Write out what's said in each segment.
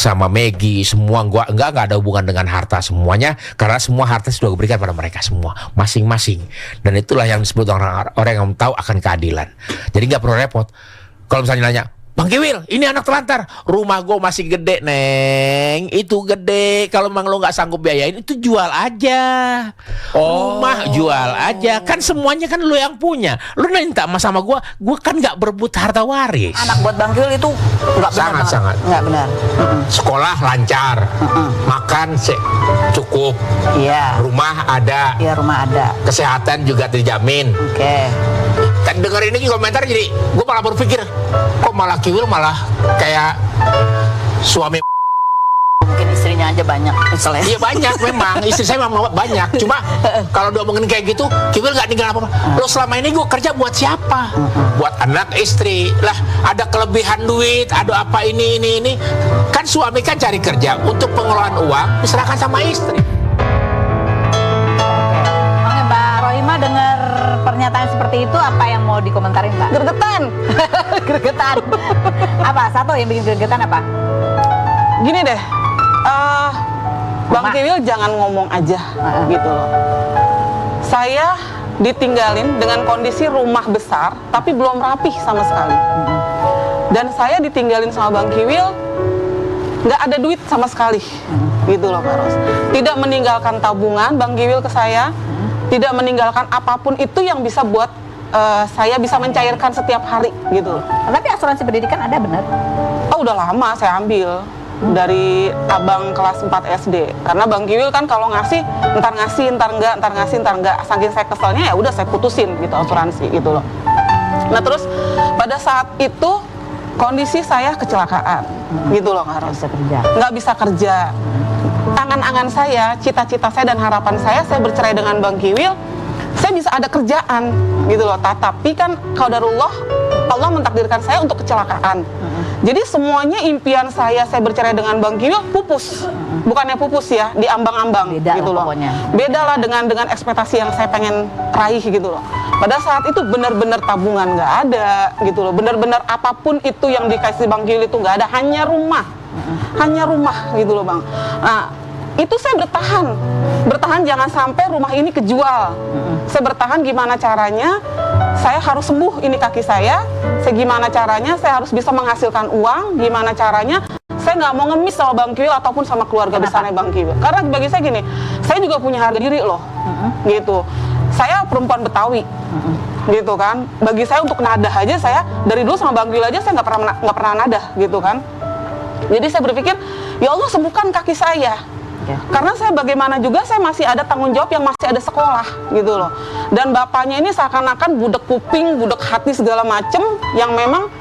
sama Maggie, semua gua nggak ada hubungan dengan harta semuanya, karena semua harta sudah diberikan pada mereka semua masing-masing. Dan itulah yang disebut orang yang tahu akan keadilan. Jadi nggak perlu repot. Kalau misalnya nanya, Bang Kiwil, ini anak telantar, rumah gue masih gede, Neng. Itu gede. Kalau memang lo nggak sanggup biayain, itu jual aja. Rumah jual aja. Kan semuanya kan lo yang punya. Lo minta sama gue kan nggak berebut harta waris. Anak buat Bang Kiwil itu nggak benar. Sangat. Nggak benar. Sekolah lancar, makan cukup. Iya. Rumah ada. Iya, rumah ada. Kesehatan juga terjamin. Oke. Dan denger ini komentar, jadi gue malah berpikir, kok malah Kiwil malah kayak suami. Mungkin istrinya aja banyak misalnya. Iya banyak memang, istri saya memang banyak. Cuma kalau dia ngomongin kayak gitu, Kiwil gak ninggal apa-apa. Lo selama ini gue kerja buat siapa? Buat anak, istri. Lah ada kelebihan duit, ada apa ini. Kan suami kan cari kerja untuk pengelolaan uang, diserahkan sama istri. Oke, Mbak Rohima dengar pernyataan seperti itu, apa yang mau dikomentarin, Mbak? Gregetan. Gregetan. Apa? Satu yang bikin gregetan apa? Gini deh, Bang Kiwil jangan ngomong aja gitu loh. Saya ditinggalin dengan kondisi rumah besar, tapi belum rapih sama sekali. Dan saya ditinggalin sama Bang Kiwil, nggak ada duit sama sekali, gitu loh Kak Ros. Tidak meninggalkan tabungan Bang Kiwil ke saya, tidak meninggalkan apapun itu yang bisa buat saya bisa mencairkan setiap hari, gitu loh. Tapi asuransi pendidikan ada benar? Oh, udah lama saya ambil dari abang kelas 4 SD. Karena Bang Kiwil kan kalau ngasih, entar enggak. Saking saya keselnya ya udah saya putusin gitu asuransi gitu loh. Nah terus pada saat itu kondisi saya kecelakaan gitu loh Kak Ros. Nggak bisa kerja. Angan-angan saya, cita-cita saya dan harapan saya bercerai dengan Bang Kiwil, saya bisa ada kerjaan gitu loh. Tapi kan qadarullah, Allah mentakdirkan saya untuk kecelakaan. Jadi semuanya impian saya bercerai dengan Bang Kiwil pupus. Bukannya pupus ya, diambang-ambang gitu loh. Beda lah dengan ekspektasi yang saya pengen raih gitu loh. Pada saat itu benar-benar tabungan nggak ada gitu loh. Benar-benar apapun itu yang dikasih Bang Kiwil itu nggak ada, hanya rumah gitu loh Bang. Nah itu saya bertahan jangan sampai rumah ini kejual. Saya bertahan gimana caranya saya harus sembuh ini kaki saya gimana caranya saya harus bisa menghasilkan uang, gimana caranya saya nggak mau ngemis sama Bang Kiwil ataupun sama keluarga besarnya Bang Kiwil. Karena bagi saya gini, saya juga punya harga diri loh, gitu. Saya perempuan Betawi, gitu kan. Bagi saya untuk nadah aja, saya dari dulu sama Bang Kiwil aja saya nggak pernah nadah, gitu kan. Jadi saya berpikir, ya Allah sembuhkan kaki saya. Karena saya bagaimana juga saya masih ada tanggung jawab yang masih ada sekolah gitu loh. Dan bapaknya ini seakan-akan budak kuping, budak hati segala macem, yang memang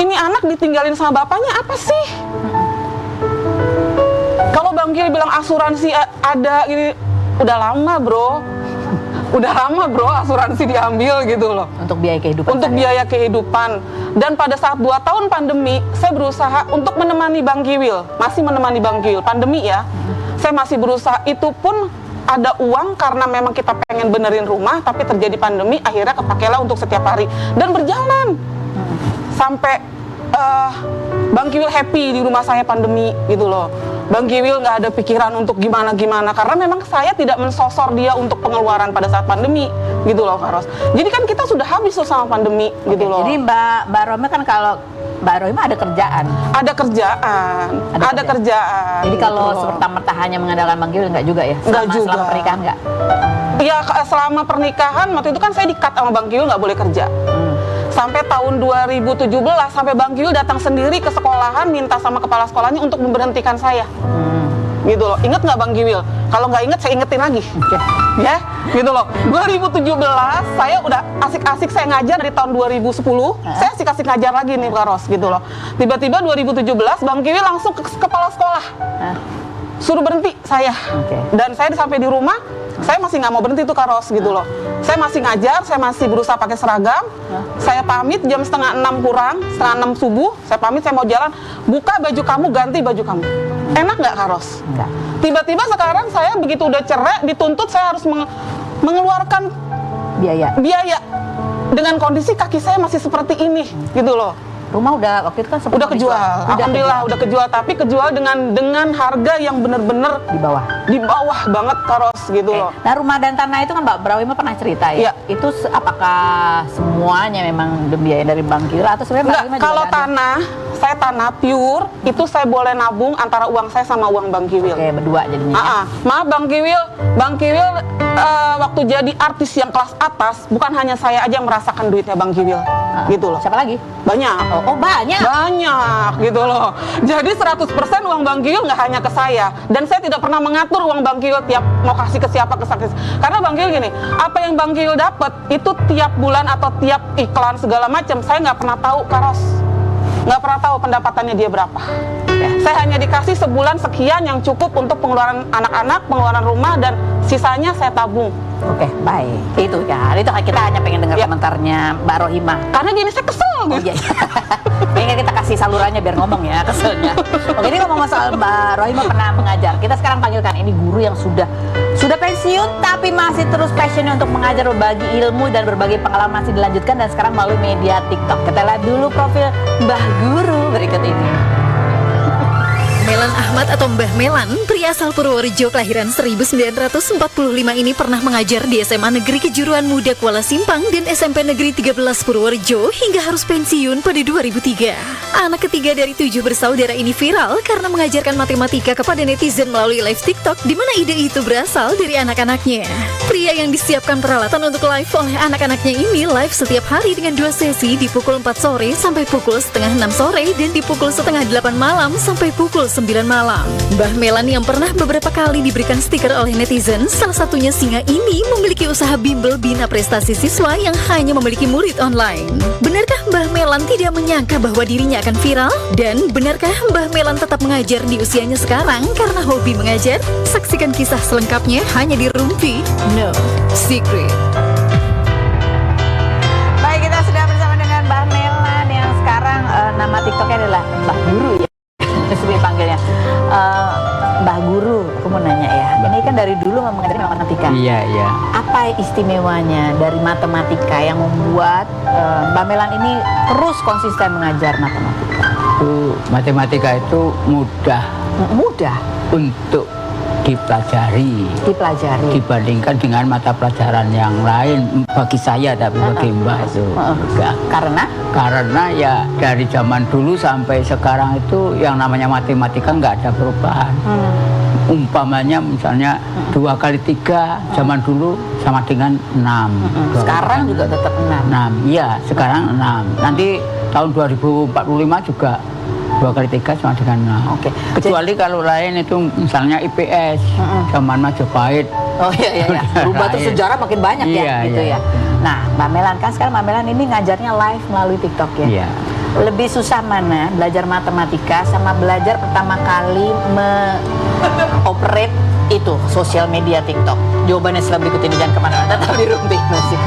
ini anak ditinggalin sama bapaknya apa sih? Kalau Bang Kiwil bilang asuransi ada ini, udah lama bro asuransi diambil gitu loh. Untuk biaya kehidupan. Untuk biaya kehidupan. Dan pada saat 2 tahun pandemi, saya berusaha untuk menemani Bang Kiwil. Masih menemani Bang Kiwil. Pandemi ya. Saya masih berusaha, itu pun ada uang karena memang kita pengen benerin rumah, tapi terjadi pandemi, akhirnya kepakailah untuk setiap hari. Dan berjalan. Sampai Bang Kiwil happy di rumah saya pandemi gitu loh. Bang Kiwil nggak ada pikiran untuk gimana-gimana, karena memang saya tidak mensosor dia untuk pengeluaran pada saat pandemi gitu loh Kak Ros. Jadi kan kita sudah habis tuh sama pandemi gitu loh. Jadi Mbak Rohima kan, kalau Mbak Rohima ada kerjaan. Ada kerjaan. Jadi kalau gitu serta-merta hanya mengandalkan Bang Kiwil nggak juga ya? Selama pernikahan nggak? Iya, selama pernikahan waktu itu kan saya di-cut sama Bang Kiwil nggak boleh kerja. Sampai tahun 2017, sampai Bang Kiwil datang sendiri ke sekolahan, minta sama kepala sekolahnya untuk memberhentikan saya. Gitu loh. Ingat nggak Bang Kiwil? Kalau nggak inget, saya ingetin lagi. Ya, gitu loh. 2017, saya udah asik-asik saya ngajar dari tahun 2010. Saya asik-asik ngajar lagi nih Kak Ros, gitu loh. Tiba-tiba 2017, Bang Kiwil langsung ke kepala sekolah. Suruh berhenti saya. Dan saya sampai di rumah, saya masih nggak mau berhenti tuh Kak Ros, gitu loh. Saya masih ngajar, saya masih berusaha pakai seragam. Saya pamit jam 5:30 kurang, 5:30 subuh. Saya pamit, saya mau jalan. Buka baju kamu, ganti baju kamu. Enak nggak Kak Ros? Enggak. Tiba-tiba sekarang saya begitu udah cerai, dituntut saya harus mengeluarkan biaya dengan kondisi kaki saya masih seperti ini, gitu loh. Rumah udah waktu itu kan sempat Udah kejual. Alhamdulillah udah kejual, tapi kejual dengan harga yang bener-bener di bawah banget Karos gitu loh. Nah, rumah dan tanah itu kan Mbak Brawima pernah cerita ya. Iya. Itu apakah semuanya memang biaya dari Bang Kiwil atau sebenarnya Mbak Enggak, Brawima juga kalau ada? tanah, saya tanah pure, itu saya boleh nabung antara uang saya sama uang Bang Kiwil. Oke, berdua jadinya. Maaf Bang Kiwil waktu jadi artis yang kelas atas, bukan hanya saya aja yang merasakan duitnya Bang Kiwil, gitu loh. Siapa lagi? Banyak. Oh, banyak. Banyak gitu loh. Jadi 100% uang Bang Kiwil nggak hanya ke saya, dan saya tidak pernah mengatur uang Bang Kiwil tiap mau kasih ke siapa, karena Bang Kiwil gini, apa yang Bang Kiwil dapat itu tiap bulan atau tiap iklan segala macam, saya nggak pernah tahu Karos, nggak pernah tahu pendapatannya dia berapa. Saya hanya dikasih sebulan sekian yang cukup untuk pengeluaran anak-anak, pengeluaran rumah, dan sisanya saya tabung. Oke, baik. Itu ya. Itu kita hanya pengen dengar komentarnya Mbak Rohimah. Karena gini saya kesel. Oh iya. Kayaknya kita kasih salurannya biar ngomong ya keselnya. Oke, ini ngomong soal Mbak Rohimah pernah mengajar. Kita sekarang panggilkan ini guru yang sudah pensiun tapi masih terus passionnya untuk mengajar, berbagi ilmu dan berbagi pengalaman masih dilanjutkan, dan sekarang melalui media TikTok. Kita lihat dulu profil Mbah Guru berikut ini. Melan Ahmad atau Mbah Melan, pria asal Purworejo kelahiran 1945 ini pernah mengajar di SMA Negeri Kejuruan Muda Kuala Simpang dan SMP Negeri 13 Purworejo hingga harus pensiun pada 2003. Anak ketiga dari 7 bersaudara ini viral karena mengajarkan matematika kepada netizen melalui live TikTok, di mana ide itu berasal dari anak-anaknya. Pria yang disiapkan peralatan untuk live oleh anak-anaknya ini live setiap hari dengan 2 sesi di pukul 4 sore sampai pukul setengah 6 sore dan di pukul setengah 8 malam sampai pukul 9 malam. Mbah Melan yang pernah beberapa kali diberikan stiker oleh netizen, salah satunya singa ini memiliki usaha bimbel bina prestasi siswa yang hanya memiliki murid online. Benarkah Mbah Melan tidak menyangka bahwa dirinya akan viral? Dan benarkah Mbah Melan tetap mengajar di usianya sekarang karena hobi mengajar? Saksikan kisah selengkapnya hanya di Rumpi No Secret. Baik, kita sudah bersama dengan Mbah Melan yang sekarang nama TikToknya adalah Mbah Guru ya. Sebelum panggilnya Mbah Guru, aku mau nanya ya. Ini kan dari dulu mengajar matematika. Iya. Apa istimewanya dari matematika yang membuat Mbah Melan ini terus konsisten mengajar matematika? Matematika itu mudah untuk dipelajari dibandingkan dengan mata pelajaran yang lain bagi saya, tapi bagi Mbak itu enggak. Karena ya dari zaman dulu sampai sekarang itu yang namanya matematika nggak ada perubahan. Umpamanya misalnya 2 kali 3 zaman dulu sama dengan 6. Sekarang juga tetap 6. Iya, sekarang 6. Nanti tahun 2045 juga 2 kali 3 sama dengan 6. Oke. Kecuali kalau lain itu misalnya IPS, zaman Majapahit. Oh iya. Berubah terus sejarah makin banyak ya, gitu ya. Nah, Mbak Melan kan sekarang Mbak Melan ini ngajarnya live melalui TikTok ya. Iya. Lebih susah mana belajar matematika sama belajar pertama kali operate itu sosial media TikTok? Jawabannya setelah berikut ini, jangan kemana-mana, tetap di Rumpi Musik.